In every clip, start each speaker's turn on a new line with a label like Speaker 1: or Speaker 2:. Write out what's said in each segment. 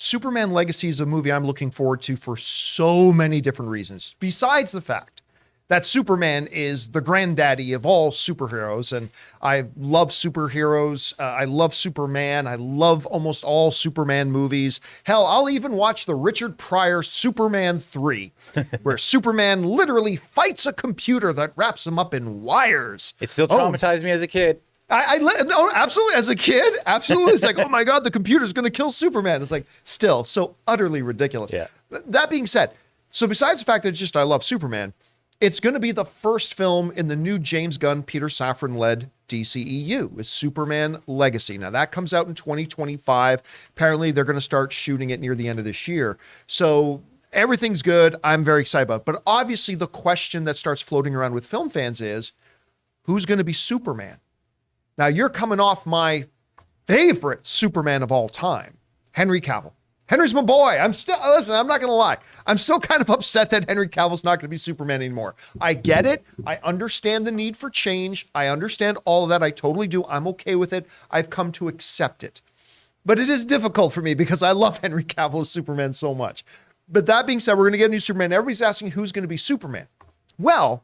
Speaker 1: Superman Legacy is a movie I'm looking forward to for so many different reasons. Besides the fact that Superman is the granddaddy of all superheroes, and I love superheroes. I love Superman. I love almost all Superman movies. Hell, I'll even watch the Richard Pryor Superman 3, where Superman literally fights a computer that wraps him up in wires.
Speaker 2: It still traumatized me as a kid.
Speaker 1: No, absolutely. As a kid, absolutely. It's like, oh my God, the computer's going to kill Superman. It's like, still so utterly ridiculous.
Speaker 2: Yeah.
Speaker 1: That being said, so besides the fact that just I love Superman, it's going to be the first film in the new James Gunn, Peter Safran-led DCEU, is Superman Legacy. Now, that comes out in 2025. Apparently, they're going to start shooting it near the end of this year. So everything's good. I'm very excited about it. But obviously, the question that starts floating around with film fans is, who's going to be Superman? Now, you're coming off my favorite Superman of all time, Henry Cavill. Henry's my boy. Listen, I'm not going to lie. I'm still kind of upset that Henry Cavill's not going to be Superman anymore. I get it. I understand the need for change. I understand all of that. I totally do. I'm okay with it. I've come to accept it. But it is difficult for me because I love Henry Cavill as Superman so much. But that being said, we're going to get a new Superman. Everybody's asking who's going to be Superman. Well,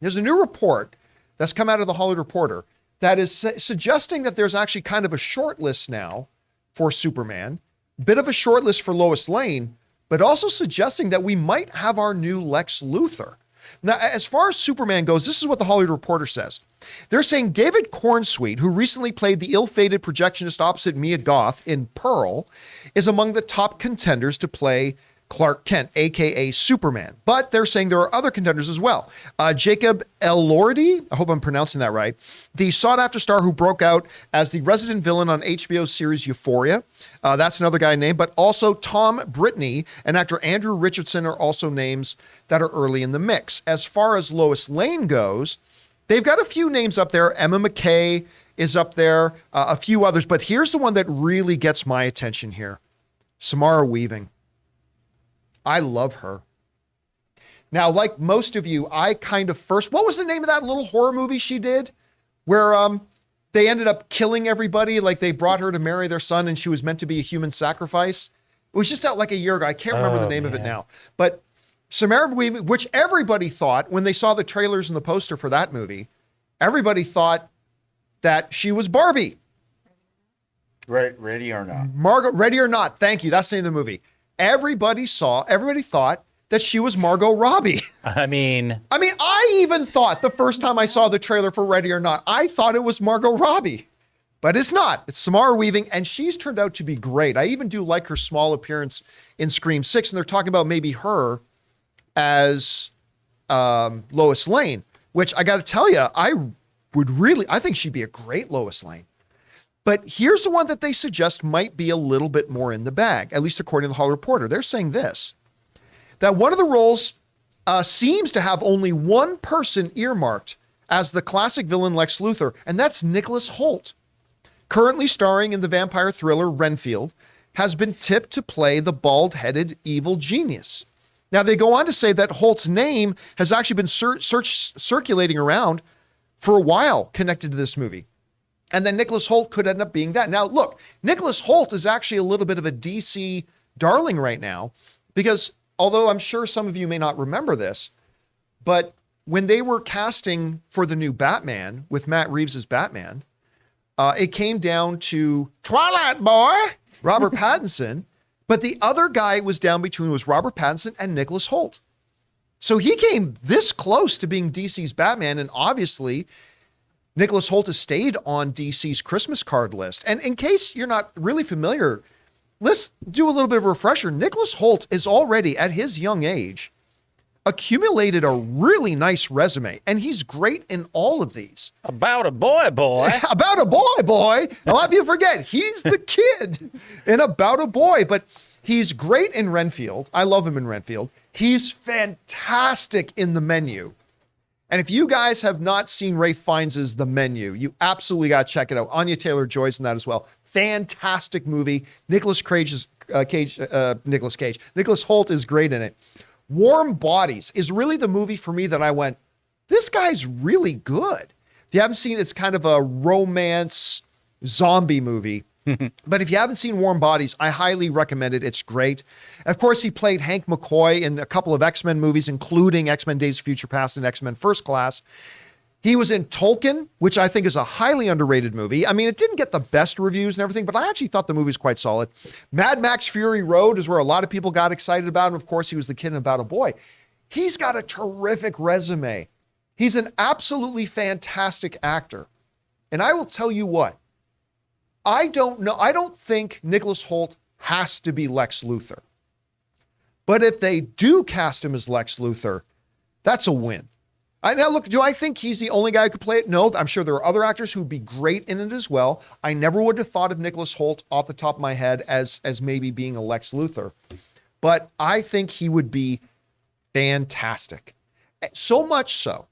Speaker 1: there's a new report that's come out of the Hollywood Reporter that is suggesting that there's actually kind of a short list now for Superman, bit of a short list for Lois Lane, but also suggesting that we might have our new Lex Luthor. Now, as far as Superman goes, this is what the Hollywood Reporter says. They're saying David Cornsweet, who recently played the ill-fated projectionist opposite Mia Goth in Pearl, is among the top contenders to play Clark Kent, aka Superman. But they're saying there are other contenders as well. Jacob Elordi, I hope I'm pronouncing that right, the sought-after star who broke out as the resident villain on HBO's series Euphoria. That's another guy named, but also Tom Brittany and actor Andrew Richardson are also names that are early in the mix. As far as Lois Lane goes, they've got a few names up there. Emma McKay is up there, a few others, but here's the one that really gets my attention here. Samara Weaving. I love her. Now, like most of you, I kind of first, what was the name of that little horror movie she did where they ended up killing everybody? Like they brought her to marry their son and she was meant to be a human sacrifice. It was just out like a year ago. I can't remember the name of it now. But Samara Weaving, which everybody thought when they saw the trailers and the poster for that movie, everybody thought that she was Barbie.
Speaker 3: Ready or Not.
Speaker 1: Margot, Ready or Not. Thank you. That's the name of the movie. Everybody thought that she was Margot Robbie.
Speaker 2: I mean,
Speaker 1: I even thought the first time I saw the trailer for Ready or Not, I thought it was Margot Robbie, but it's not. It's Samara Weaving, and she's turned out to be great. I even do like her small appearance in Scream 6, and they're talking about maybe her as Lois Lane, which I got to tell you, I think she'd be a great Lois Lane. But here's the one that they suggest might be a little bit more in the bag, at least according to the Hollywood Reporter. They're saying this, that one of the roles seems to have only one person earmarked as the classic villain Lex Luthor, and that's Nicholas Hoult. Currently starring in the vampire thriller Renfield, has been tipped to play the bald-headed evil genius. Now, they go on to say that Hoult's name has actually been circulating around for a while connected to this movie. And then Nicholas Hoult could end up being that. Now, look, Nicholas Hoult is actually a little bit of a DC darling right now because although I'm sure some of you may not remember this, but when they were casting for the new Batman with Matt Reeves as Batman, it came down to Twilight Boy, Robert Pattinson, but the other guy was down between was Robert Pattinson and Nicholas Hoult. So he came this close to being DC's Batman, and obviously Nicholas Hoult has stayed on DC's Christmas card list. And in case you're not really familiar, let's do a little bit of a refresher. Nicholas Hoult is already, at his young age, accumulated a really nice resume, and he's great in all of these.
Speaker 2: About a boy.
Speaker 1: About a boy. A lot of you forget, he's the kid in About a Boy, but he's great in Renfield. I love him in Renfield. He's fantastic in The Menu. And if you guys have not seen Ralph Fiennes' The Menu, you absolutely got to check it out. Anya Taylor-Joy's in that as well. Fantastic movie. Nicholas Hoult is great in it. Warm Bodies is really the movie for me that I went, this guy's really good. If you haven't seen it, it's kind of a romance zombie movie. But if you haven't seen Warm Bodies, I highly recommend it. It's great. And of course, he played Hank McCoy in a couple of X-Men movies, including X-Men Days of Future Past and X-Men First Class. He was in Tolkien, which I think is a highly underrated movie. I mean, it didn't get the best reviews and everything, but I actually thought the movie was quite solid. Mad Max Fury Road is where a lot of people got excited about him. Of course, he was the kid in About a Boy. He's got a terrific resume. He's an absolutely fantastic actor. And I will tell you what, I don't think Nicholas Hoult has to be Lex Luthor. But if they do cast him as Lex Luthor, that's a win. Now look, do I think he's the only guy who could play it? No, I'm sure there are other actors who'd be great in it as well. I never would have thought of Nicholas Hoult off the top of my head as maybe being a Lex Luthor. But I think he would be fantastic. So much so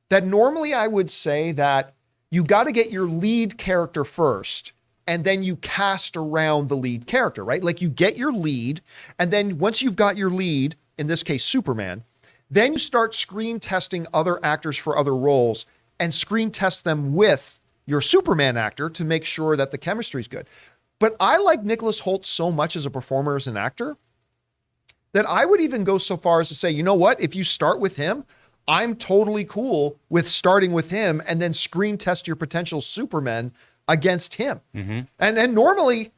Speaker 1: that normally I would say that you got to get your lead character first, and then you cast around the lead character, right? Like you get your lead, and then once you've got your lead, in this case, Superman, then you start screen testing other actors for other roles and screen test them with your Superman actor to make sure that the chemistry is good. But I like Nicholas Hoult so much as a performer, as an actor, that I would even go so far as to say, you know what? If you start with him, I'm totally cool with starting with him and then screen test your potential Superman against him. Mm-hmm. And normally,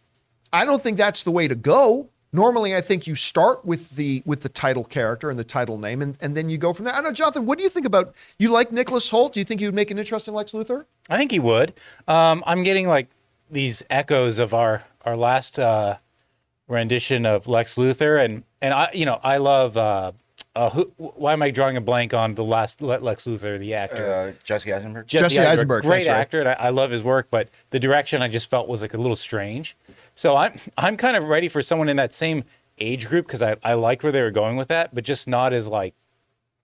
Speaker 1: I don't think that's the way to go. Normally, I think you start with the title character and the title name, and then you go from there. I don't know, Jonathan, what do you think about, you like Nicholas Hoult? Do you think he would make an interesting Lex Luthor?
Speaker 2: I think he would. I'm getting like these echoes of our last rendition of Lex Luthor, and I love. Why am I drawing a blank on the last Lex Luthor, the actor?
Speaker 3: Jesse Eisenberg.
Speaker 1: Jesse Eisenberg,
Speaker 2: great
Speaker 1: right.
Speaker 2: actor, and I love his work, but the direction I just felt was like a little strange. So I'm kind of ready for someone in that same age group, because I liked where they were going with that, but just not as like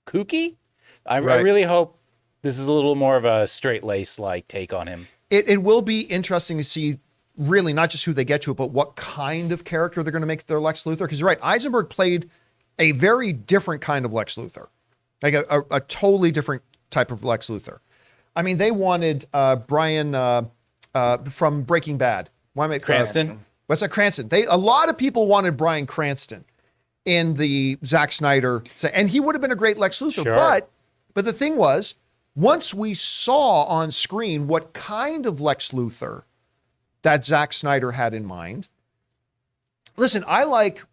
Speaker 2: kooky. I really hope this is a little more of a straight lace like take on him.
Speaker 1: It will be interesting to see, really, not just who they get to, but what kind of character they're going to make their Lex Luthor. Because you're right, Eisenberg played a very different kind of Lex Luthor, like a totally different type of Lex Luthor. I mean, they wanted Brian from Breaking Bad.
Speaker 2: Cranston.
Speaker 1: What's that? Cranston. A lot of people wanted Bryan Cranston in the Zack Snyder, and he would have been a great Lex Luthor.
Speaker 2: Sure.
Speaker 1: But the thing was, once we saw on screen what kind of Lex Luthor that Zack Snyder had in mind. Listen, I like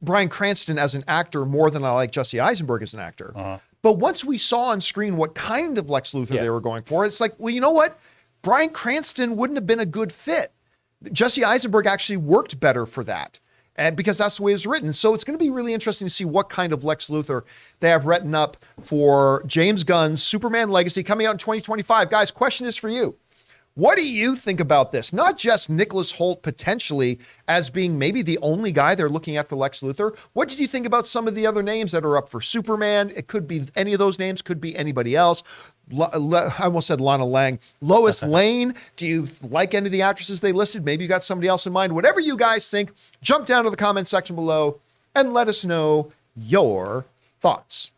Speaker 1: Bryan Cranston as an actor more than I like Jesse Eisenberg as an actor. Uh-huh. But once we saw on screen what kind of Lex Luthor they were going for, it's like, well, you know what? Bryan Cranston wouldn't have been a good fit. Jesse Eisenberg actually worked better for that, and because that's the way it was written. So it's going to be really interesting to see what kind of Lex Luthor they have written up for James Gunn's Superman Legacy coming out in 2025. Guys, question is for you. What do you think about this? Not just Nicholas Hoult potentially as being maybe the only guy they're looking at for Lex Luthor. What did you think about some of the other names that are up for Superman? It could be any of those names, could be anybody else. I almost said Lana Lang. Lois Lane, do you like any of the actresses they listed? Maybe you got somebody else in mind. Whatever you guys think, jump down to the comment section below and let us know your thoughts.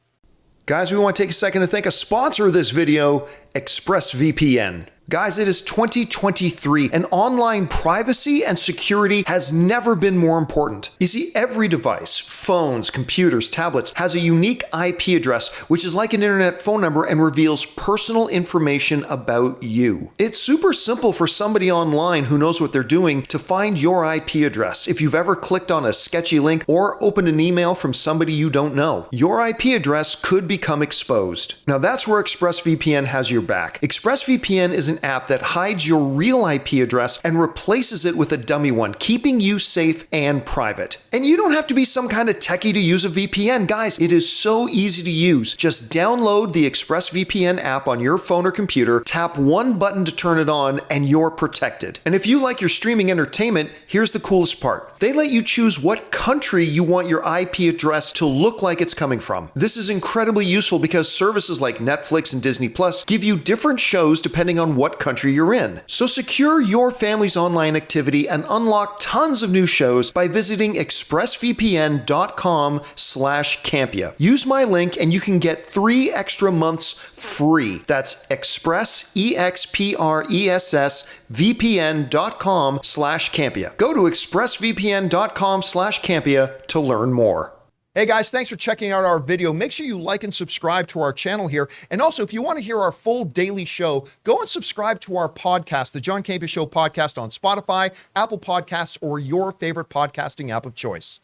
Speaker 1: Guys, we want to take a second to thank a sponsor of this video, ExpressVPN. Guys, it is 2023, and online privacy and security has never been more important. You see, every device, phones, computers, tablets, has a unique IP address, which is like an internet phone number and reveals personal information about you. It's super simple for somebody online who knows what they're doing to find your IP address. If you've ever clicked on a sketchy link or opened an email from somebody you don't know, your IP address could become exposed. Now that's where ExpressVPN has your back. ExpressVPN is an app that hides your real IP address and replaces it with a dummy one, keeping you safe and private. And you don't have to be some kind of techie to use a VPN. Guys, it is so easy to use. Just download the ExpressVPN app on your phone or computer, tap one button to turn it on, and you're protected. And if you like your streaming entertainment, here's the coolest part. They let you choose what country you want your IP address to look like it's coming from. This is incredibly useful because services like Netflix and Disney Plus give you different shows depending on what country you're in. So secure your family's online activity and unlock tons of new shows by visiting expressvpn.com expressvpn.com/Campea. Use my link and you can get 3 extra months free. That's expressvpn.com/Campea. Go to expressvpn.com/Campea to learn more. Hey guys, thanks for checking out our video. Make sure you like and subscribe to our channel here. And also, if you want to hear our full daily show, go and subscribe to our podcast, the John Campea Show podcast on Spotify, Apple Podcasts, or your favorite podcasting app of choice.